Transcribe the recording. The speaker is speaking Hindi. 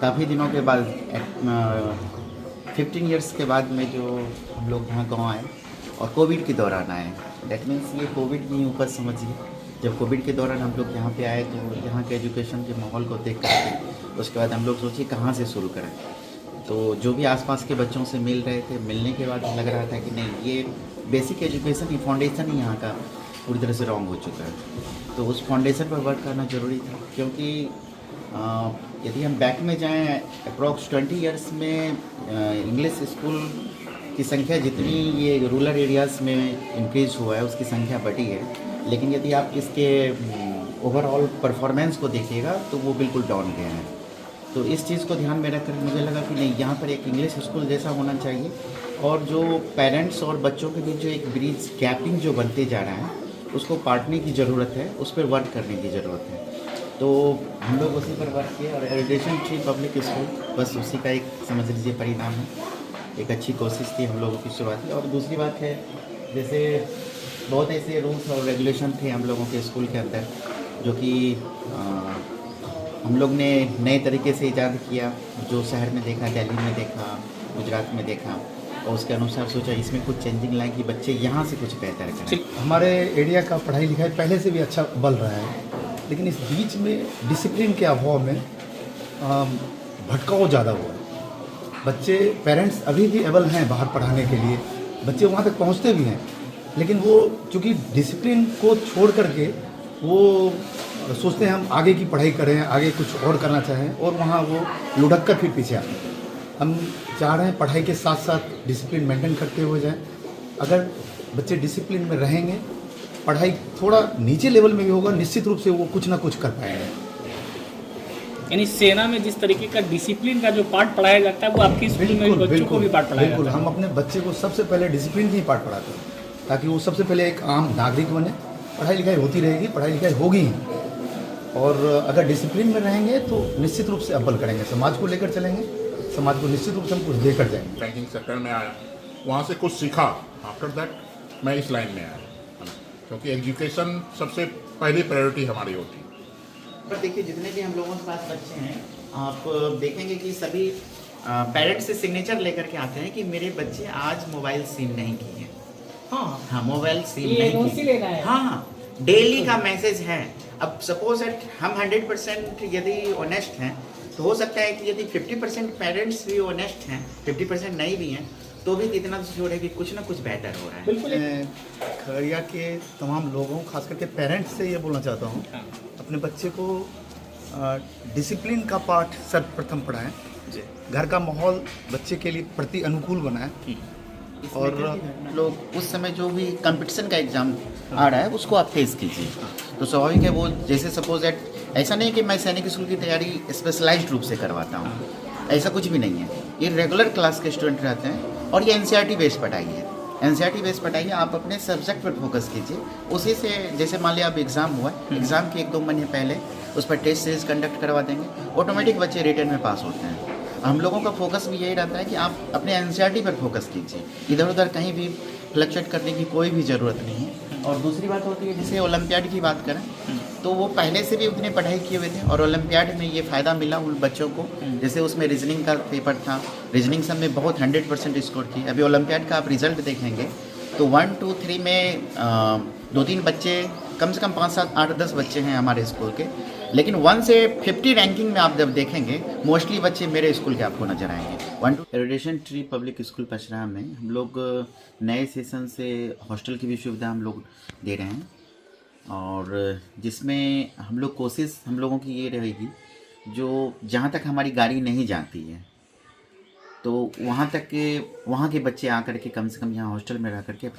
काफ़ी दिनों के बाद 15 ईयर्स के बाद में जो हम लोग यहाँ गाँव आए और कोविड के दौरान आए। दैट मीन्स ये कोविड की ऊपर समझिए, जब कोविड के दौरान हम लोग यहाँ पे आए तो यहाँ के एजुकेशन के माहौल को देख कर उसके बाद हम लोग सोचे कहाँ से शुरू करें। तो जो भी आसपास के बच्चों से मिल रहे थे, मिलने के बाद लग रहा था कि नहीं, ये बेसिक एजुकेशन ही, फाउंडेशन ही यहाँ का पूरी तरह से रॉन्ग हो चुका है। तो उस फाउंडेशन पर वर्क करना ज़रूरी था, क्योंकि यदि हम बैक में जाएं अप्रॉक्स 20 ईयर्स में इंग्लिश स्कूल की संख्या जितनी ये रूरल एरियाज़ में इंक्रीज़ हुआ है उसकी संख्या बढ़ी है, लेकिन यदि आप इसके ओवरऑल परफॉर्मेंस को देखिएगा तो वो बिल्कुल डाउन गया है। तो इस चीज़ को ध्यान में रखकर मुझे लगा कि नहीं, यहाँ पर एक इंग्लिश स्कूल जैसा होना चाहिए और जो पेरेंट्स और बच्चों के बीच जो एक ब्रिज गैपिंग जो बनते जा रहा है उसको पाटने की ज़रूरत है, उस पर वर्क करने की ज़रूरत है। तो हम लोग उसी पर वर्क किए और education tree public school bus उसी का एक समझ लीजिए परिणाम है। एक अच्छी कोशिश थी हम लोगों की शुरुआत की। और दूसरी बात है, जैसे बहुत ऐसे रूल्स और रेगुलेशन थे हम लोगों के स्कूल के अंदर जो कि हम लोग ने नए तरीके से ईजाद किया, जो शहर में देखा, दिल्ली में देखा, गुजरात में देखा, और उसके अनुसार सोचा इसमें कुछ चेंजिंग लाए कि बच्चे यहाँ से कुछ बेहतर करें। हमारे एरिया का पढ़ाई लिखाई पहले से भी अच्छा बल रहा है, लेकिन इस बीच में डिसिप्लिन के अभाव में भटकाव ज़्यादा हुआ है। बच्चे, पेरेंट्स अभी भी एबल हैं बाहर पढ़ाने के लिए, बच्चे वहाँ तक पहुँचते भी हैं, लेकिन वो चूँकि डिसिप्लिन को छोड़ करके वो सोचते हैं हम आगे की पढ़ाई करें, आगे कुछ और करना चाहें, और वहाँ वो लुढ़क कर फिर पीछे आते हैं। हम चाह रहे हैं पढ़ाई के साथ साथ डिसिप्लिन मेंटेन करते हुए जाएं। अगर बच्चे डिसिप्लिन में रहेंगे, पढ़ाई थोड़ा नीचे लेवल में भी होगा, निश्चित रूप से वो कुछ ना कुछ कर पाएंगे। यानी सेना में जिस तरीके का डिसिप्लिन का जो पाठ पढ़ाया जाता है वो आपकी स्कूल में बच्चों को भी पाठ पढ़ाया जाता है? हम अपने बच्चे को सबसे पहले डिसिप्लिन की पाठ पढ़ाते हैं, ताकि वो सबसे पहले एक आम नागरिक बने। पढ़ाई लिखाई होती रहेगी, पढ़ाई लिखाई होगी ही, और अगर डिसिप्लिन में रहेंगे तो निश्चित रूप से अव्वल करेंगे, समाज को लेकर चलेंगे, समाज को निश्चित रूप से हम कुछ देकर जाएंगे। बैंकिंग सेक्टर में आया, वहाँ से कुछ सीखा, आफ्टर दैट मैं इस लाइन में आया, क्योंकि एजुकेशन सबसे पहली प्रायोरिटी हमारी होती है। पर देखिए, जितने भी हम लोगों के पास बच्चे हैं, आप देखेंगे कि सभी पेरेंट्स से सिग्नेचर लेकर के आते हैं कि मेरे बच्चे आज मोबाइल सिम नहीं किए। हाँ, मोबाइल सिम नहीं किए। हाँ, डेली का मैसेज है। अब सपोज एट हम 100% यदि ऑनेस्ट हैं, तो हो सकता है कि यदि 50% पेरेंट्स भी ऑनेस्ट हैं, 50% नहीं भी हैं, तो भी इतना जोड़ है कि कुछ ना कुछ बेहतर हो रहा है। बिल्कुल। खगड़िया के तमाम लोगों, खास करके पेरेंट्स से ये बोलना चाहता हूँ, अपने बच्चे को डिसिप्लिन का पाठ सर्वप्रथम पढ़ाएं। घर का माहौल बच्चे के लिए प्रति अनुकूल बनाएं, और लोग उस समय जो भी कंपटीशन का एग्ज़ाम आ रहा है उसको आप फेस कीजिए। तो स्वाभाविक है वो, जैसे सपोज एट, ऐसा नहीं है कि मैं सैनिक स्कूल की तैयारी स्पेशलाइज्ड रूप से करवाता हूँ, ऐसा कुछ भी नहीं है। ये रेगुलर क्लास के स्टूडेंट रहते हैं और ये एनसीईआरटी बेस्ड पढ़ाई है। एनसीईआरटी बेस्ड पढ़ाई है, आप अपने सब्जेक्ट पर फोकस कीजिए, उसी से, जैसे मान लिया अब एग्ज़ाम हुआ, एग्ज़ाम के 1-2 महीने पहले उस पर टेस्ट सीरीज कंडक्ट करवा देंगे, ऑटोमेटिक बच्चे रिटर्न में पास होते हैं। हम लोगों का फोकस भी यही रहता है कि आप अपने एनसीईआरटी पर फोकस कीजिए, इधर उधर कहीं भी फ्लक्चुएट करने की कोई भी ज़रूरत नहीं है। और दूसरी बात होती है, जैसे ओलंपियाड की बात करें तो वो पहले से भी उतने पढ़ाई किए हुए थे और ओलंपियाड में ये फ़ायदा मिला उन बच्चों को। जैसे उसमें रीजनिंग का पेपर था, रीजनिंग सब में बहुत 100% स्कोर किए। अभी ओलंपियाड का आप रिज़ल्ट देखेंगे तो 1, 2, 3 में 2-3 बच्चे, कम से कम 5, 7, 8, 10 बच्चे हैं हमारे स्कूल के, लेकिन 1 से 50 रैंकिंग में आप जब देखेंगे, मोस्टली बच्चे मेरे स्कूल के आपको नजर आएंगे। 1 to education tree public school पचरा में हम लोग नए सेशन से हॉस्टल की भी सुविधा हम लोग दे रहे हैं, और जिसमें हम लोग कोशिश हम लोगों की ये रहेगी, जो जहाँ तक हमारी गाड़ी नहीं जाती है तो वहाँ के बच्चे आकर के कम से कम यहाँ हॉस्टल में रह करके